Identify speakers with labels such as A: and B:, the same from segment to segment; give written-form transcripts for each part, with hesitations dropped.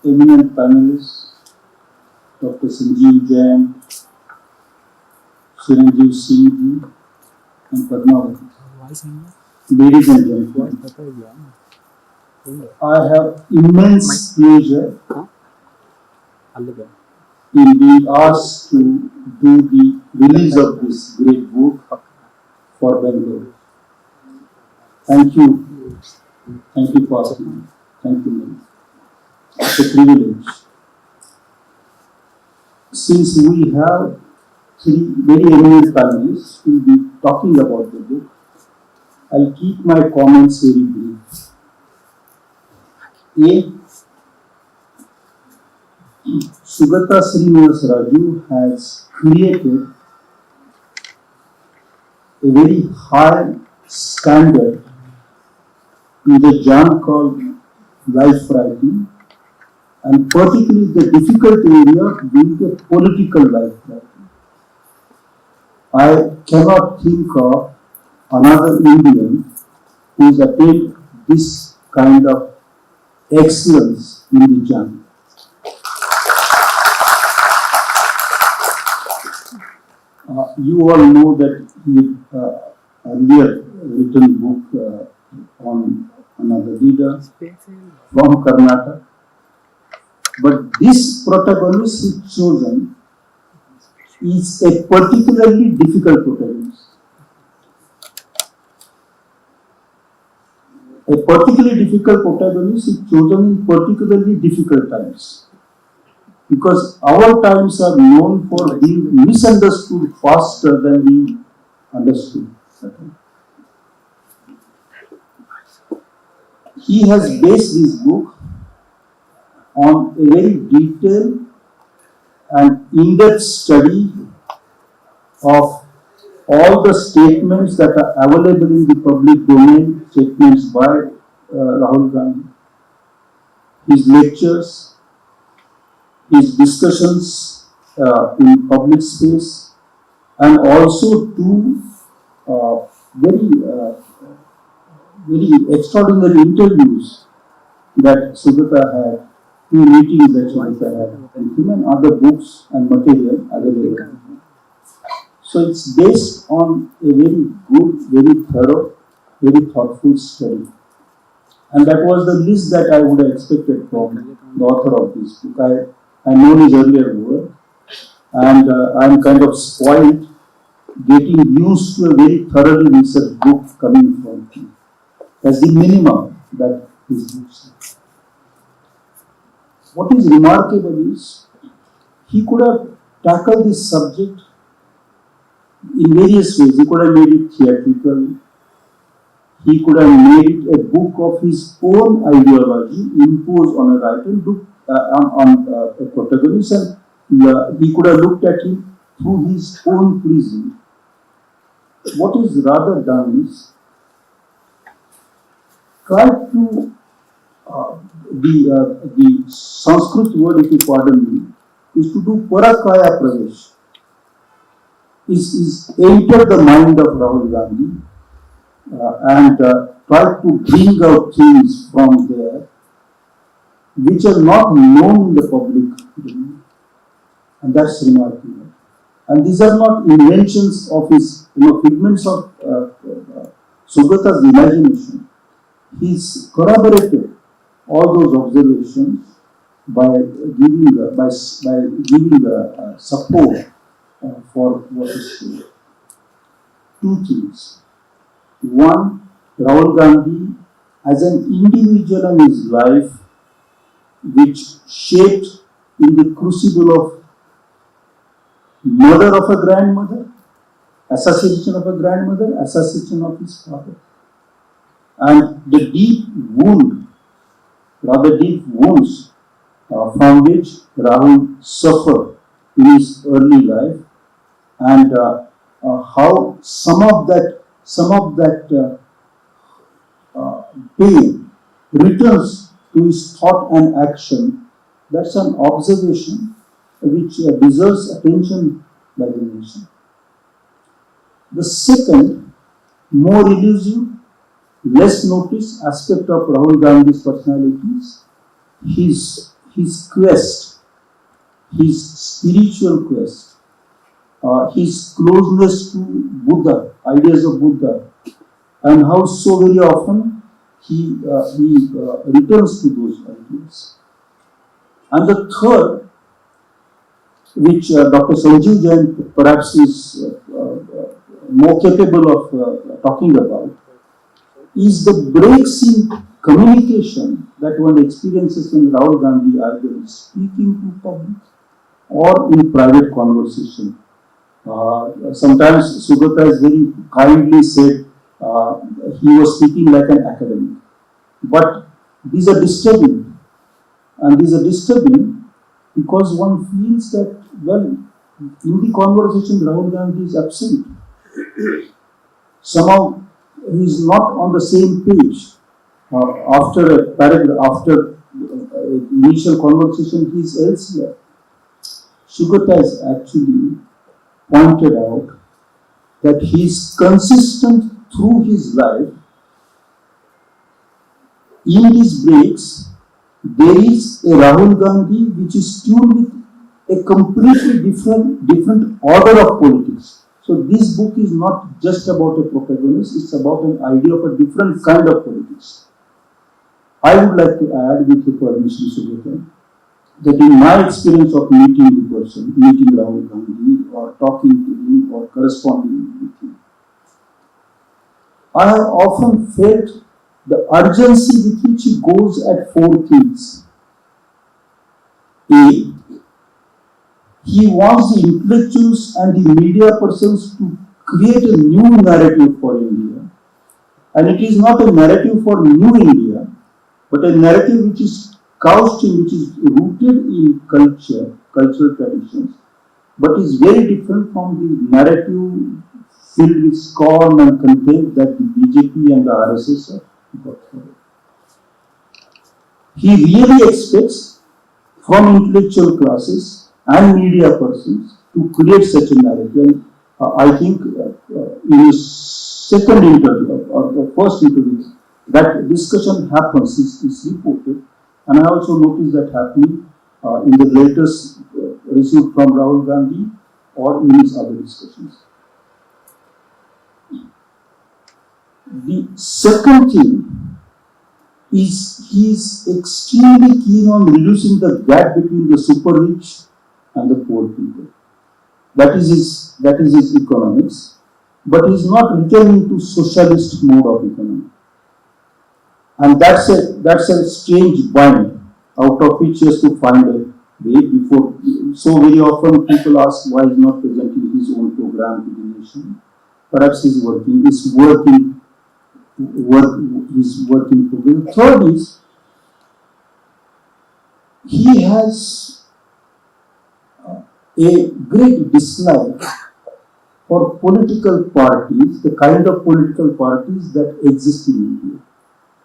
A: eminent panelists, Dr. Sanjeev Jain, Chiranjeev Singh and Padmavati. Ladies and gentlemen, I have immense pleasure in being asked to do the release of this great book for Bengal. Thank you. Thank you for asking me. Thank you, ma'am. It's a privilege. Since we have three very eminent panelists who will be talking about the book, I'll keep my comments very brief. A. Sugata Srinivas Raju has created a very high standard in the genre called life writing, and particularly the difficult area of being a political life writing. I cannot think of another Indian who has attained this kind of excellence in the genre. You all know that he earlier written book on another leader from Karnataka. But this protagonist he's chosen is a particularly difficult protagonist. A particularly difficult protagonist is chosen in particularly difficult times. Because our times are known for being misunderstood faster than we understood. He has based this book on a very detailed and in-depth study of all the statements that are available in the public domain, statements by Rahul Gandhi, his lectures, his discussions in public space, and also two very extraordinary interviews that Sugata had, two meetings that Sugata had with him, and other books and material available. So it's based on a very good, very thorough, very thoughtful study. And that was the list that I would have expected from the author of this book. I know his earlier work, and I'm kind of spoiled getting used to a very thoroughly researched book coming from him. That's the minimum that his books have. What is remarkable is he could have tackled this subject in various ways. He could have made it theatrical. He could have made it a book of his own ideology imposed on a writer, on a protagonist, and he could have looked at him through his own prism. What is rather done is try to the Sanskrit word, if you pardon me, is to do parakaya pravesh. Is enter the mind of Rahul Gandhi and try to bring out things from there which are not known in the public domain. And that's remarkable. And these are not inventions of his, figments of Sugata's imagination. He's corroborated all those observations by giving support for what is true. Two things. One, Rahul Gandhi as an individual in his life, which shaped in the crucible of murder of a grandmother, assassination of a grandmother, assassination of his father, and the deep wounds from which Rahul suffered in his early life, and how some of that pain returns to his thought and action. That's an observation which deserves attention by the nation. The second, more elusive, less noticed aspect of Rahul Gandhi's personality is his quest, his spiritual quest, his closeness to Buddha, ideas of Buddha, and how so very often he returns to those ideas. And the third, which Dr. Sanjeev Jain perhaps is more capable of talking about, is the breaks in communication that one experiences when Rahul Gandhi either is speaking to public or in private conversation. Sometimes Sugata has very kindly said he was speaking like an academic. But these are disturbing. And these are disturbing because one feels that, well, in the conversation Rahul Gandhi is absent. Somehow he is not on the same page. After a paragraph, after initial conversation, he is elsewhere. Sugata has actually pointed out that he is consistent through his life. In his breaks, there is a Rahul Gandhi which is tuned with a completely different order of politics. So this book is not just about a protagonist, it's about an idea of a different kind of politics. I would like to add, with your permission, Sugata, that in my experience of meeting the person, meeting Rahul Gandhi or talking to him or corresponding with him, I have often felt the urgency with which he goes at four things. A, he wants the intellectuals and the media persons to create a new narrative for India. And it is not a narrative for new India, but a narrative which is couched in, which is rooted in culture, cultural traditions, but is very different from the narrative filled with scorn and contempt that the BJP and the RSS have got for it. He really expects from intellectual classes and media persons to create such a narrative. And I think in his second interview, or the first interview, that discussion happens, is reported, and I also noticed that happening in the latest received from Rahul Gandhi or in his other discussions. The second thing is he is extremely keen on reducing the gap between the super rich and the poor people. That is his economics, but he is not returning to socialist mode of economy. And that's a strange bind out of which he has to find a way before. So very often people ask why he is not presenting his own program to the nation. Perhaps he's working progress. The third is he has a great dislike for political parties, the kind of political parties that exist in India.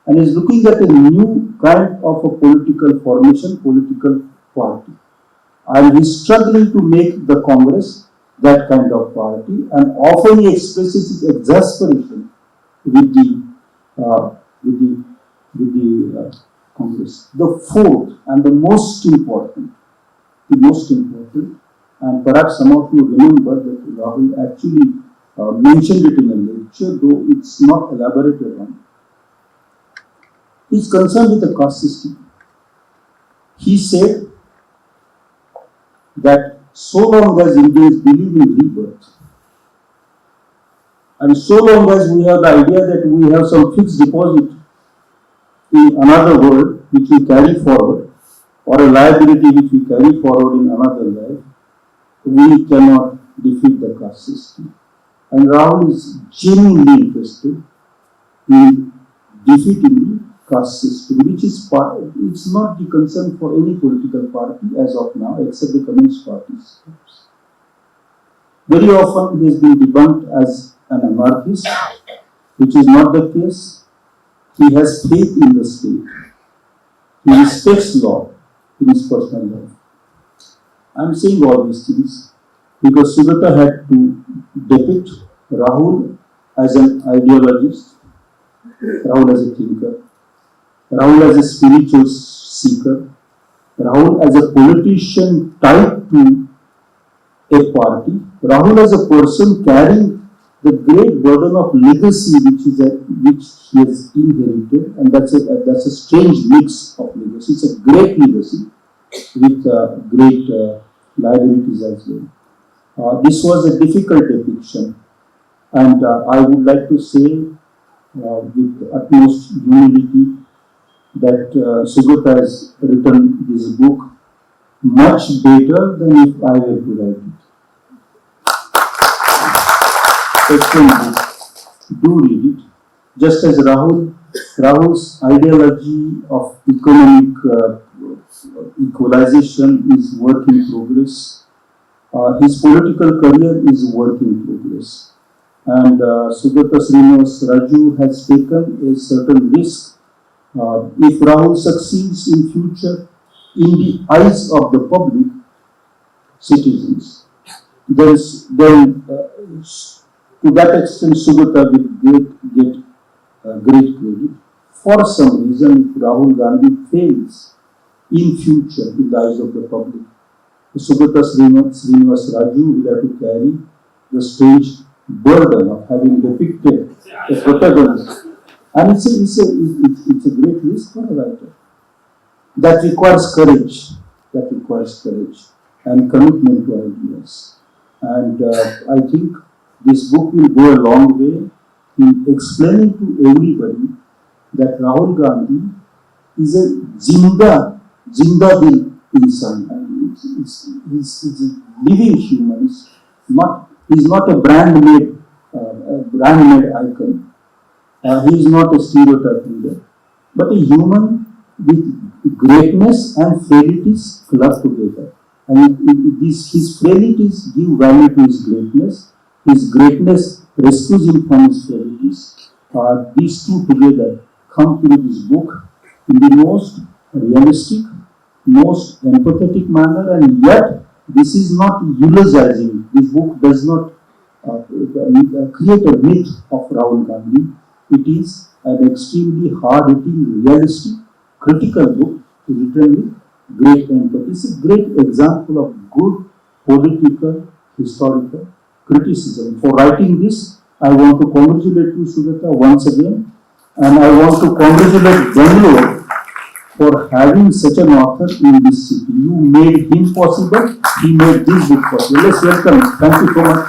A: And is looking at a new kind of a political formation, political party. And he's struggling to make the Congress that kind of party, and often he expresses his exasperation with the Congress. The fourth and the most important, and perhaps some of you remember that Rahul actually mentioned it in a lecture, though it's not elaborated on. He's concerned with the caste system. He said that so long as Indians believe in rebirth, and so long as we have the idea that we have some fixed deposit in another world which we carry forward, or a liability which we carry forward in another life, we cannot defeat the caste system. And Rahul is genuinely interested in defeating the caste system, which is it's not the concern for any political party as of now, except the Communist parties. Very often he has been debunked as an anarchist, which is not the case. He has faith in the state. He respects law in his personal life. I am saying all these things because Sugata had to depict Rahul as an ideologist, Rahul as a thinker, Rahul as a spiritual seeker, Rahul as a politician tied to a party, Rahul as a person carrying the great burden of legacy which he has inherited, and that's a strange mix of legacy. It's a great legacy with great liabilities as well. This was a difficult depiction, and I would like to say with utmost humility that Sugata has written this book much better than if I were to write it. Excellent book. Do read it. Just as Rahul's ideology of economic equalization is work in progress. His political career is work in progress. And Sugata Srinivas Raju has taken a certain risk. If Rahul succeeds in future in the eyes of the public citizens, then to that extent Sugata will get great credit. For some reason, if Rahul Gandhi fails in future in the eyes of the public, Sugata Srinivas Raju will have to carry the strange burden of having depicted a protagonist. And it's a great risk for a writer. That requires courage. And commitment to ideas. And I think this book will go a long way in explaining to everybody that Rahul Gandhi is a Jinda Dil insan. And he's a living human. He's not a brand-made icon. He is not a stereotype leader, but a human with greatness and frailties clubbed together. And his frailties give value to his greatness. His greatness rescues him from his frailties. These two together come to this book in the most realistic, most empathetic manner, and yet this is not eulogizing. This book does not create a myth of Rahul Gandhi. It is an extremely hard-hitting, realistic, critical book written with great empathy. It's a great example of good political, historical criticism. For writing this, I want to congratulate you, Sugata, once again, and I want to congratulate Bangalore for having such an author in this city. You made him possible, he made this book possible. Let's welcome him. Thank you so much.